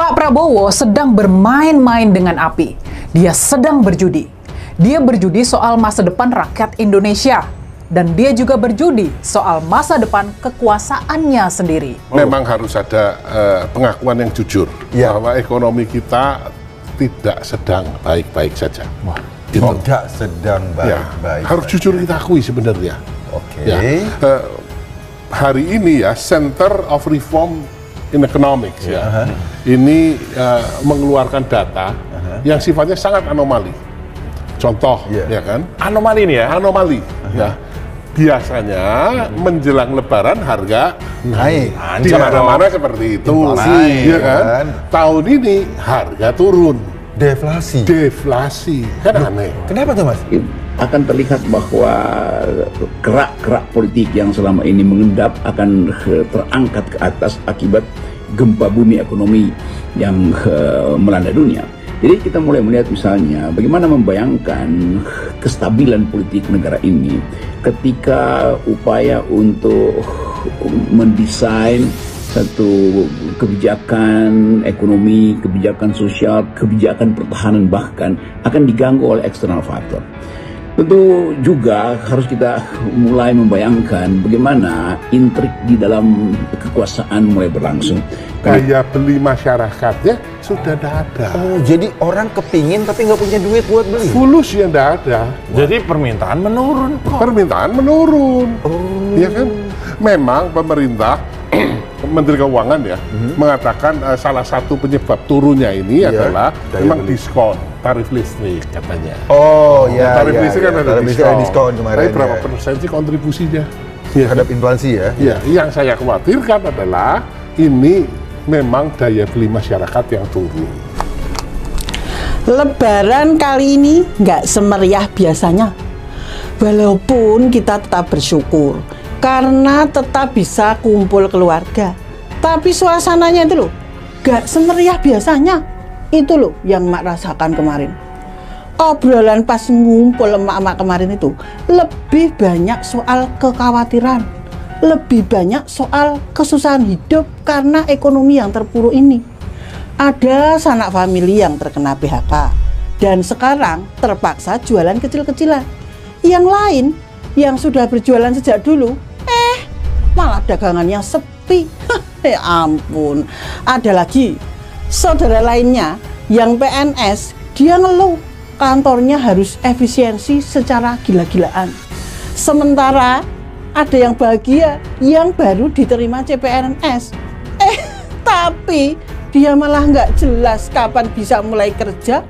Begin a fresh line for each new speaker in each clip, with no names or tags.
Pak Prabowo sedang bermain-main dengan api. Dia sedang berjudi. Dia berjudi soal masa depan rakyat Indonesia. Dan dia juga berjudi soal masa depan kekuasaannya sendiri.
Memang harus ada pengakuan yang jujur bahwa ekonomi kita tidak sedang baik-baik saja.
Gitu. Tidak sedang baik-baik.
Harus jujur kita akui sebenarnya.
Oke.
Hari ini ya Center of Reform in Economics ini mengeluarkan data yang sifatnya sangat anomali. Contoh, ya kan?
Anomali ini ya?
Anomali, ya. Biasanya menjelang Lebaran harga naik. Di mana-mana seperti itu, ya kan? Tahun ini harga turun.
Deflasi.
Deflasi, kan aneh.
Kenapa tuh Mas?
Akan terlihat bahwa gerak-gerak politik yang selama ini mengendap akan terangkat ke atas akibat gempa bumi ekonomi yang melanda dunia. Jadi kita mulai melihat misalnya bagaimana membayangkan kestabilan politik negara ini ketika upaya untuk mendesain satu kebijakan ekonomi, kebijakan sosial, kebijakan pertahanan bahkan akan diganggu oleh eksternal faktor. Tentu juga harus kita mulai membayangkan bagaimana intrik di dalam kekuasaan mulai berlangsung.
Daya beli masyarakatnya sudah tidak ada.
Oh, jadi orang kepingin tapi nggak punya duit buat beli?
Fulus yang tidak ada.
Jadi permintaan menurun.
Permintaan menurun. Ya kan? Memang pemerintah Menteri Keuangan ya mengatakan salah satu penyebab turunnya ini adalah memang diskon tarif listrik katanya.
Oh ya.
Tarif listrik kan ada
diskon kemarin.
Tapi berapa persen sih kontribusinya
terhadap inflasi ya?
Ya, yang saya khawatirkan adalah ini memang daya beli masyarakat yang turun.
Lebaran kali ini nggak semeriah biasanya, walaupun kita tetap bersyukur karena tetap bisa kumpul keluarga. Tapi suasananya itu loh, gak semeriah biasanya. Itu loh yang mak rasakan kemarin. Obrolan pas ngumpul emak-emak kemarin itu lebih banyak soal kekhawatiran, lebih banyak soal kesusahan hidup karena ekonomi yang terpuruk ini. Ada sanak famili yang terkena PHK dan sekarang terpaksa jualan kecil-kecilan. Yang lain yang sudah berjualan sejak dulu malah dagangannya sepi. Ya ampun. Ada lagi saudara lainnya yang PNS, dia ngeluh kantornya harus efisiensi secara gila-gilaan. Sementara ada yang bahagia yang baru diterima CPNS. Tapi dia malah nggak jelas kapan bisa mulai kerja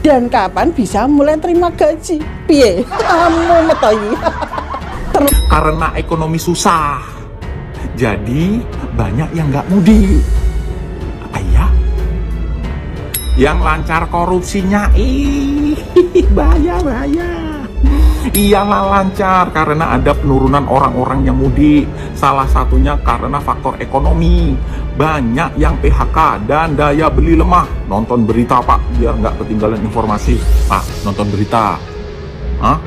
dan kapan bisa mulai terima gaji. Piye? Kamu metoyi.
Karena ekonomi susah, jadi banyak yang nggak mudik. Apa ya? Yang lancar korupsinya, bahaya. Iyalah lancar karena ada penurunan orang-orang yang mudik. Salah satunya karena faktor ekonomi. Banyak yang PHK dan daya beli lemah. Nonton berita Pak, biar nggak ketinggalan informasi. Pak, nonton berita. Hah?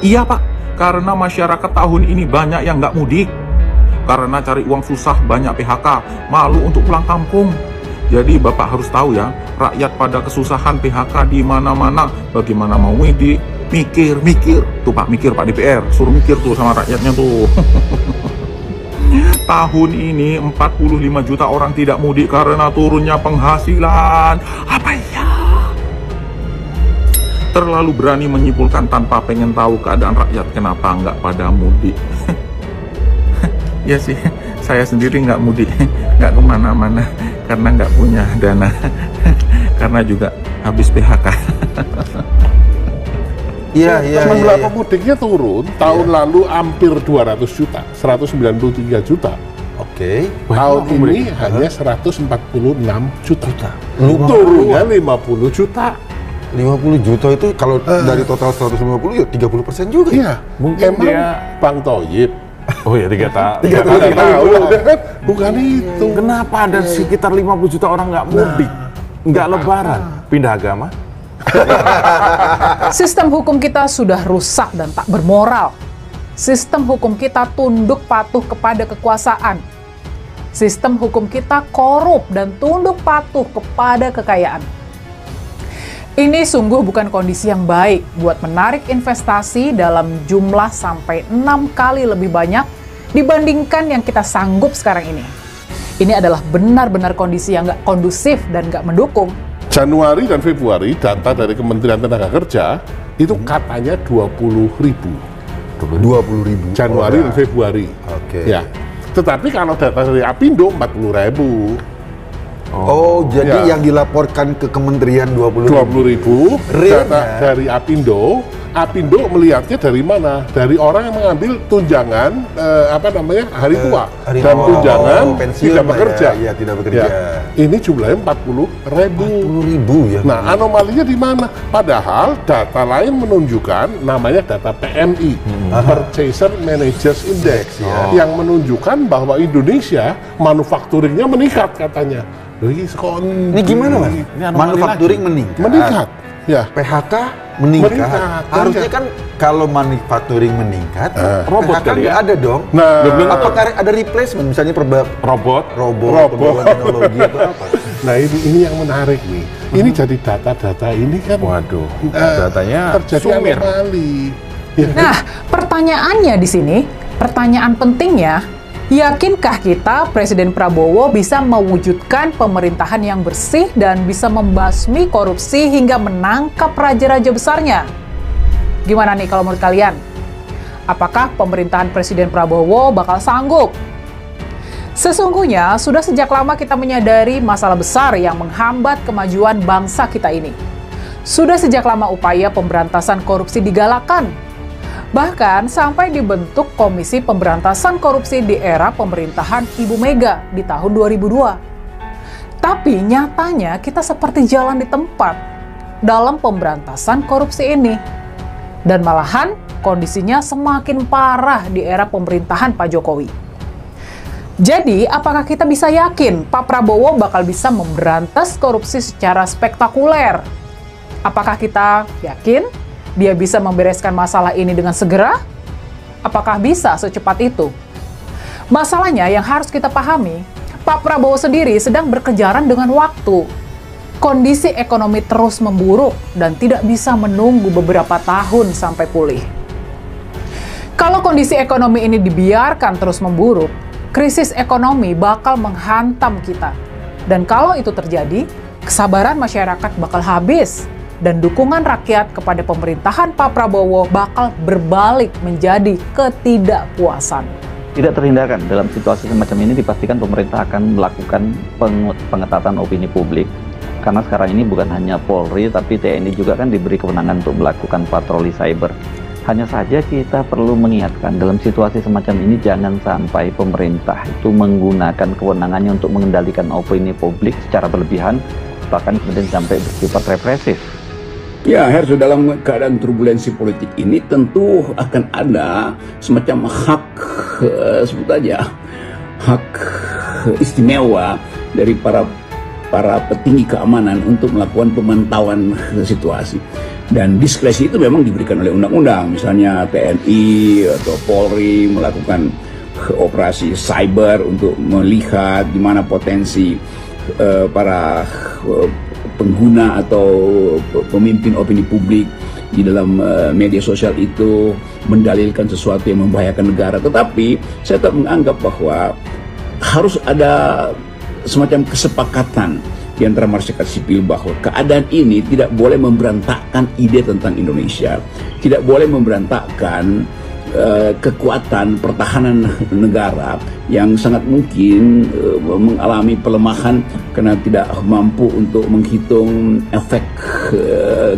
Iya Pak, karena masyarakat tahun ini banyak yang nggak mudik. Karena cari uang susah, banyak PHK, malu untuk pulang kampung. Jadi Bapak harus tahu ya, rakyat pada kesusahan PHK di mana-mana. Bagaimana mau mudik? Mikir. Tuh Pak, mikir Pak DPR, suruh mikir tuh sama rakyatnya tuh. Tahun ini 45 juta orang tidak mudik karena turunnya penghasilan. Apa ya? Terlalu berani menyimpulkan tanpa pengen tahu keadaan rakyat, kenapa nggak pada mudik. Ya sih, saya sendiri nggak mudik, nggak kemana-mana karena nggak punya dana, karena juga habis PHK.
Iya. Jumlah pemudiknya turun, tahun lalu hampir 200 juta, 193 juta.
Oke.
Tahun ini hanya 146 juta. Turunnya 50 juta.
50 juta itu kalau dari total 150 ya 30% juga.
Iya.
Mungkin
emang
dia
Bang Thoyib.
Oh ya 3 tahun.
3 tahun. Bukan itu.
Kenapa ada sekitar 50 juta orang nggak mudik, nggak lebaran, pindah agama?
Sistem hukum kita sudah rusak dan tak bermoral. Sistem hukum kita tunduk patuh kepada kekuasaan. Sistem hukum kita korup dan tunduk patuh kepada kekayaan. Ini sungguh bukan kondisi yang baik buat menarik investasi dalam jumlah sampai 6 kali lebih banyak dibandingkan yang kita sanggup sekarang ini. Ini adalah benar-benar kondisi yang nggak kondusif dan nggak mendukung.
Januari dan Februari data dari Kementerian Tenaga Kerja itu katanya 20.000.
20.000
Januari dan Februari.
Oke.
Ya. Tetapi kalau data dari Apindo 40.000.
Oh, jadi
Ya.
yang dilaporkan ke kementerian
20.000
Realnya?
data dari Apindo. Apindo melihatnya dari mana? Dari orang yang mengambil tunjangan hari tua
hari
dan
tua.
tunjangan
Pensiun
tidak
lah
bekerja.
ya. Iya, tidak bekerja.
Ini jumlahnya 40.000.
40.000 ya.
Nah, anomalinya di mana? Padahal data lain menunjukkan namanya data PMI, Purchaser Managers Index, yang menunjukkan bahwa Indonesia manufakturingnya meningkat katanya.
Ini gimana, Mas? Manufacturing meningkat.
Ya.
PHK meningkat.
Meningkat,
Harusnya
iya.
kan kalau manufacturing meningkat,
Robot
PHK
kali
nggak
ya?
ada dong.
Nah,
Apakah ada replacement? Misalnya
Robot.
pembangunan teknologi atau apa?
nah ini yang menarik nih. Ini jadi data-data ini kan.
Waduh, datanya
terjadi
sumir.
anomali. Ya,
Nah, pertanyaannya di sini, pertanyaan pentingnya, yakinkah kita Presiden Prabowo bisa mewujudkan pemerintahan yang bersih dan bisa membasmi korupsi hingga menangkap raja-raja besarnya? Gimana nih kalau menurut kalian? Apakah pemerintahan Presiden Prabowo bakal sanggup? Sesungguhnya, sudah sejak lama kita menyadari masalah besar yang menghambat kemajuan bangsa kita ini. Sudah sejak lama upaya pemberantasan korupsi digalakan. Bahkan sampai dibentuk Komisi Pemberantasan Korupsi di era pemerintahan Ibu Mega di tahun 2002. Tapi nyatanya kita seperti jalan di tempat dalam pemberantasan korupsi ini. Dan malahan kondisinya semakin parah di era pemerintahan Pak Jokowi. Jadi, apakah kita bisa yakin Pak Prabowo bakal bisa memberantas korupsi secara spektakuler? Apakah kita yakin dia bisa membereskan masalah ini dengan segera? Apakah bisa secepat itu? Masalahnya yang harus kita pahami, Pak Prabowo sendiri sedang berkejaran dengan waktu. Kondisi ekonomi terus memburuk dan tidak bisa menunggu beberapa tahun sampai pulih. Kalau kondisi ekonomi ini dibiarkan terus memburuk, krisis ekonomi bakal menghantam kita. Dan kalau itu terjadi, kesabaran masyarakat bakal habis. Dan dukungan rakyat kepada pemerintahan Pak Prabowo bakal berbalik menjadi ketidakpuasan.
Tidak terhindarkan dalam situasi semacam ini dipastikan pemerintah akan melakukan pengetatan opini publik. Karena sekarang ini bukan hanya Polri, tapi TNI juga kan diberi kewenangan untuk melakukan patroli cyber. Hanya saja kita perlu mengingatkan dalam situasi semacam ini jangan sampai pemerintah itu menggunakan kewenangannya untuk mengendalikan opini publik secara berlebihan, bahkan kemudian sampai bersifat represif.
Ya, Herso, dalam keadaan turbulensi politik ini tentu akan ada semacam hak, sebut aja, hak istimewa dari para petinggi keamanan untuk melakukan pemantauan situasi. Dan diskresi itu memang diberikan oleh undang-undang, misalnya TNI atau Polri melakukan operasi cyber untuk melihat di mana potensi para pengguna atau pemimpin opini publik di dalam media sosial itu mendalilkan sesuatu yang membahayakan negara. Tetapi saya tetap menganggap bahwa harus ada semacam kesepakatan di antara masyarakat sipil bahwa keadaan ini tidak boleh memberantakkan ide tentang Indonesia, tidak boleh memberantakkan kekuatan pertahanan negara yang sangat mungkin mengalami pelemahan karena tidak mampu untuk menghitung efek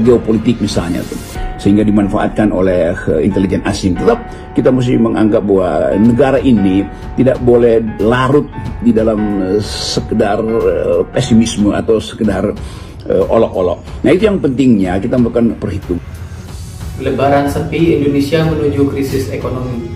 geopolitik misalnya tuh, sehingga dimanfaatkan oleh intelijen asing. Tetap kita mesti menganggap bahwa negara ini tidak boleh larut di dalam sekedar pesimisme atau sekedar olok-olok. Nah, itu yang pentingnya kita melakukan perhitungan.
Lebaran sepi, Indonesia menuju krisis ekonomi.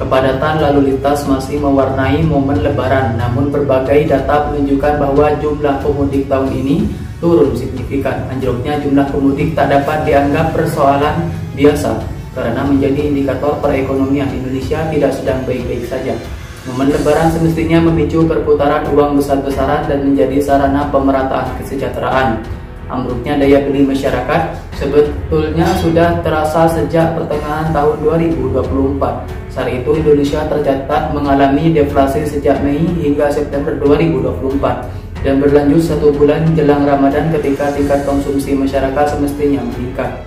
Kepadatan lalu lintas masih mewarnai momen Lebaran, namun berbagai data menunjukkan bahwa jumlah pemudik tahun ini turun signifikan. Anjloknya jumlah pemudik tak dapat dianggap persoalan biasa, karena menjadi indikator perekonomian Indonesia tidak sedang baik-baik saja. Momen Lebaran semestinya memicu perputaran uang besar-besaran dan menjadi sarana pemerataan kesejahteraan. Ambruknya daya beli masyarakat sebetulnya sudah terasa sejak pertengahan tahun 2024. Saat itu Indonesia tercatat mengalami deflasi sejak Mei hingga September 2024 dan berlanjut 1 bulan jelang Ramadan ketika tingkat konsumsi masyarakat semestinya meningkat.